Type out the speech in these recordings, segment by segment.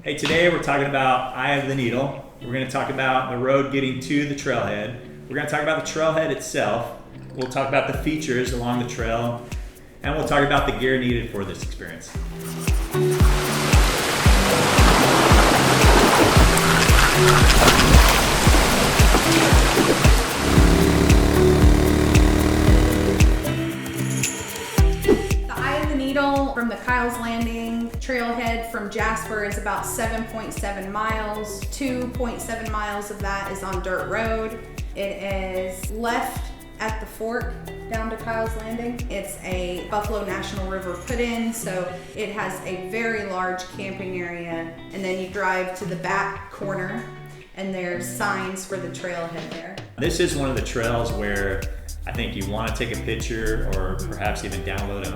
Hey, today we're talking about Eye of the Needle. We're going to talk about the road getting to the trailhead. We're going to talk about the trailhead itself. We'll talk about the features along the trail, and we'll talk about the gear needed for this experience. From the Kyle's Landing trailhead from Jasper is about 7.7 miles. 2.7 miles of that is on dirt road. It is left at the fork down to Kyle's Landing. It's a Buffalo National River put-in, so it has a very large camping area. And then you drive to the back corner and there's signs for the trailhead there. This is one of the trails where I think you want to take a picture or perhaps even download an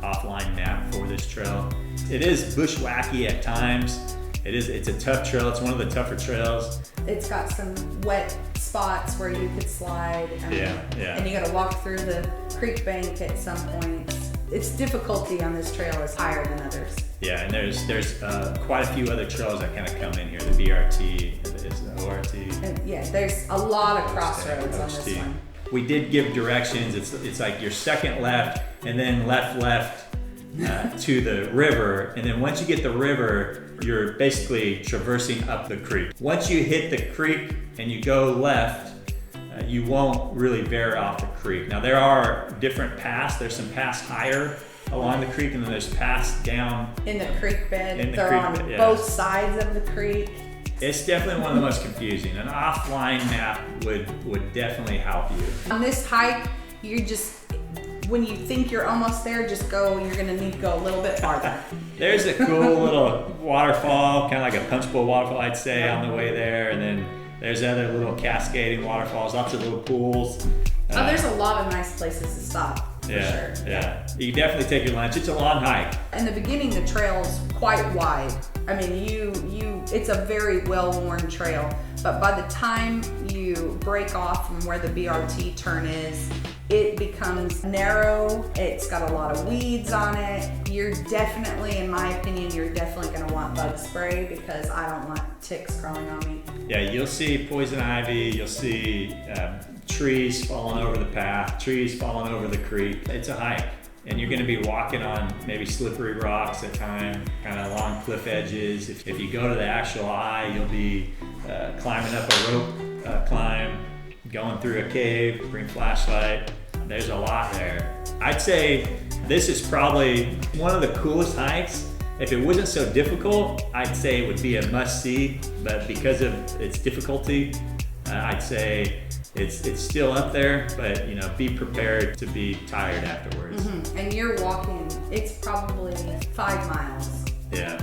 offline map for this trail. It is bushwhacky at times. It's a tough trail. It's one of the tougher trails. It's got some wet spots where you could slide. Yeah. And you got to walk through the creek bank at some points. Its difficulty on this trail is higher than others. Yeah, and there's quite a few other trails that kind of come in here. The BRT, the ORT. And yeah, there's a lot of crossroads on this one. We did give directions. It's like your second left and then left to the river. And then once you get the river, you're basically traversing up the creek. Once you hit the creek and you go left, you won't really veer off the creek. Now there are different paths. There's some paths higher along the creek and then there's paths down in the creek bed. They're on both sides of the creek. It's definitely one of the most confusing. An offline map would definitely help you. On this hike, when you think you're almost there, you're gonna need to go a little bit farther. There's a cool little waterfall, kind of like a puchbowl waterfall, I'd say, on the way there. And then there's other little cascading waterfalls, lots of little pools. There's a lot of nice places to stop. For sure. Yeah. You can definitely take your lunch. It's a long hike. In the beginning, the trail's quite wide. I mean, it's a very well-worn trail, but by the time you break off from where the BRT turn is, it becomes narrow. It's got a lot of weeds on it. You're definitely, in my opinion, gonna want bug spray because I don't want ticks crawling on me. Yeah, you'll see poison ivy. You'll see trees falling over the path, trees falling over the creek. It's a hike. And you're going to be walking on maybe slippery rocks at times, kind of along cliff edges. If you go to the actual eye, you'll be climbing up a rope climb, going through a cave, bring flashlight. There's a lot there. I'd say this is probably one of the coolest hikes. If it wasn't so difficult, I'd say it would be a must-see, but because of its difficulty, I'd say it's still up there, but be prepared to be tired afterwards. Mm-hmm. And you're walking, it's probably 5 miles. Yeah.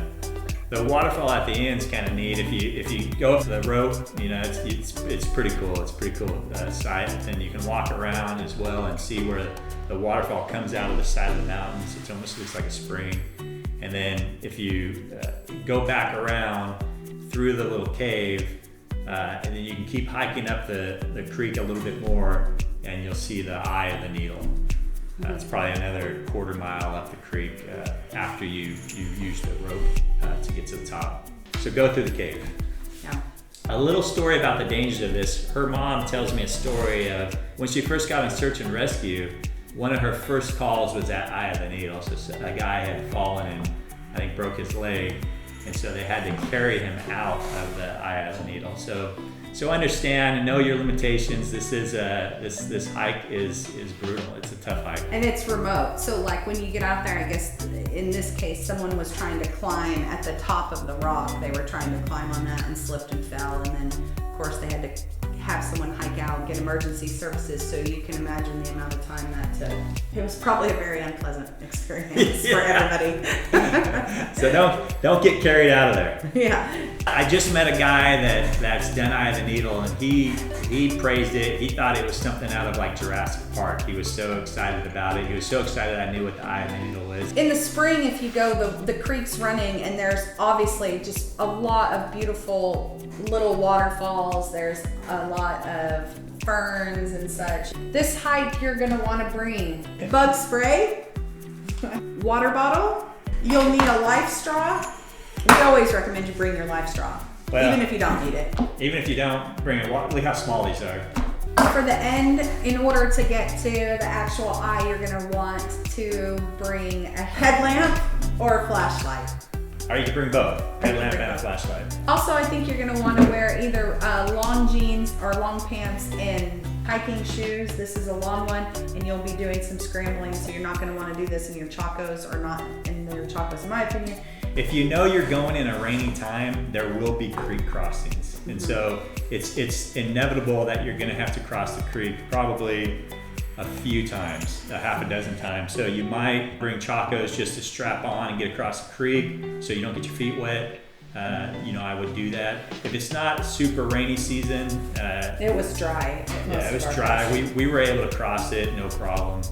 The waterfall at the end is kind of neat. If you go up the rope, it's pretty cool. It's a pretty cool sight. And you can walk around as well and see where the waterfall comes out of the side of the mountains. It almost looks like a spring. And then if you go back around through the little cave, and then you can keep hiking up the creek a little bit more and you'll see the Eye of the Needle. It's probably another quarter mile up the creek after you use the rope to get to the top. So go through the cave. Yeah. A little story about the dangers of this. Her mom tells me a story of when she first got in search and rescue, one of her first calls was at Eye of the Needle. So a guy had fallen and I think broke his leg. And so they had to carry him out of the Eye of the Needle. So understand and know your limitations. This hike is brutal. It's a tough hike. And it's remote. So like when you get out there, I guess in this case, someone was trying to climb at the top of the rock. They were trying to climb on that and slipped and fell. And then of course they had to have someone hike out and get emergency services. So you can imagine the amount of time that took. It was probably a very unpleasant experience for everybody. So don't get carried out of there. Yeah. I just met a guy that's done Eye of the Needle, and he praised it. He thought it was something out of like Jurassic Park. He was so excited about it. He was so excited I knew what the Eye of the Needle was. In the spring, if you go, the creek's running, and there's obviously just a lot of beautiful little waterfalls. There's a lot of ferns and such. This hike you're gonna wanna bring bug spray, water bottle, you'll need a life straw, We always recommend you bring your life straw, Well, even if you don't need it. Even if you don't bring it, look how small these are. For the end, in order to get to the actual eye, you're gonna want to bring a headlamp or a flashlight. Or you can bring both, headlamp bring and a both. flashlight. Also, I think you're gonna wanna wear either long jeans or long pants and hiking shoes. This is a long one, and you'll be doing some scrambling, so you're not gonna wanna do this in your chacos, or not in your chacos, in my opinion. If you know you're going in a rainy time, there will be creek crossings. And so it's inevitable that you're gonna have to cross the creek probably a few times, a half a dozen times. So you might bring chacos just to strap on and get across the creek so you don't get your feet wet. I would do that. If it's not super rainy season, It was dry. yeah, it was dry. We were able to cross it, no problem.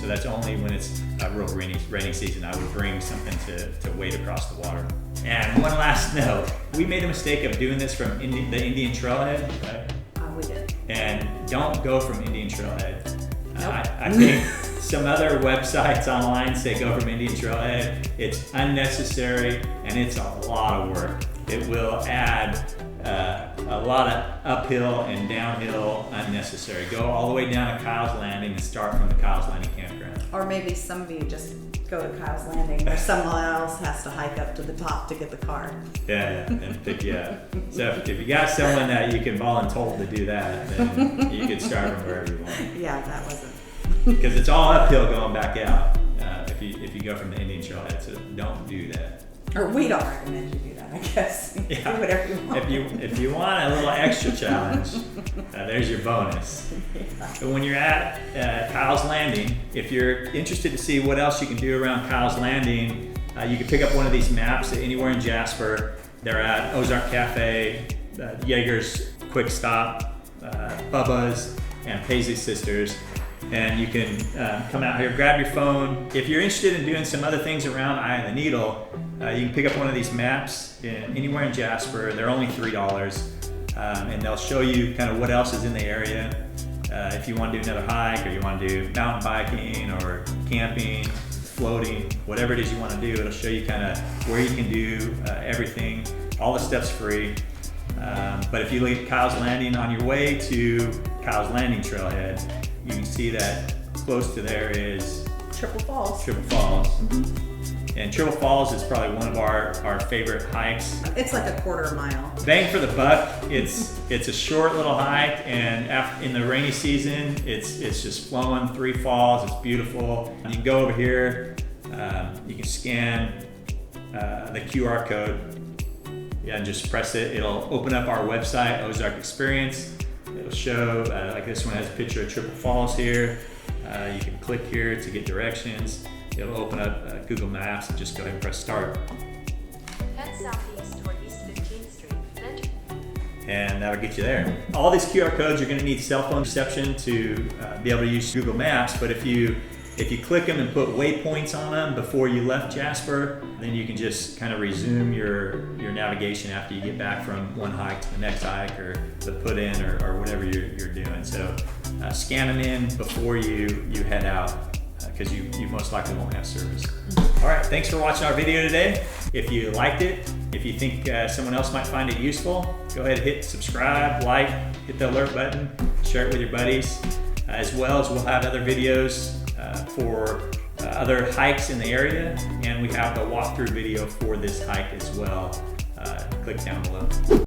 So that's only when it's a real rainy season I would bring something to wade across the water. And one last note, we made the mistake of doing this from the Indian Trailhead, right? We did. And don't go from Indian Trailhead. Nope. I think some other websites online say go from Indian Trailhead. It's unnecessary and it's a lot of work. It will add a lot of uphill and downhill unnecessary. Go all the way down to Kyle's Landing and start from the Kyle's Landing campground. Or maybe some of you just go to Kyle's Landing, or someone else has to hike up to the top to get the car. Yeah, and pick you up. So if you got someone that you can voluntold to do that, then you could start from wherever you want. Yeah, that wasn't. Because it's all uphill going back out if you go from the Indian Trailhead, so don't do that. Or we don't recommend you do that, I guess. Yeah. Do whatever you want. If you want a little extra challenge, there's your bonus. But when you're at Kyle's Landing, if you're interested to see what else you can do around Kyle's Landing, you can pick up one of these maps at anywhere in Jasper. They're at Ozark Cafe, Jaeger's Quick Stop, Bubba's, and Paisley Sisters. And you can come out here, grab your phone. If you're interested in doing some other things around Eye of the Needle, you can pick up one of these maps anywhere in Jasper. They're only $3, and they'll show you kind of what else is in the area. If you want to do another hike, or you want to do mountain biking, or camping, floating, whatever it is you want to do, it'll show you kind of where you can do everything. All the stuff's free. But if you look at Kyle's Landing on your way to Kyle's Landing Trailhead, you can see that close to there is Triple Falls. Triple Falls. Mm-hmm. And Triple Falls is probably one of our favorite hikes. It's like a quarter mile. Bang for the buck. It's a short little hike, and in the rainy season, it's just flowing, 3 falls. It's beautiful. You can go over here. You can scan the QR code. Yeah, and just press it. It'll open up our website, Ozark Experience. It'll show, like this one has a picture of Triple Falls here. You can click here to get directions. It'll open up Google Maps, and just go ahead and press start. Head southeast toward East 15th Street, then And that'll get you there. All these QR codes, you're gonna need cell phone reception to be able to use Google Maps, but if you click them and put waypoints on them before you left Jasper, then you can just kind of resume your navigation after you get back from one hike to the next hike, or the put in, or whatever you're doing. So scan them in before you head out, because you most likely won't have service. All right, thanks for watching our video today. If you liked it, if you think someone else might find it useful, go ahead and hit subscribe, like, hit the alert button, share it with your buddies. As well as we'll have other videos for other hikes in the area, and we have the walkthrough video for this hike as well. Click down below.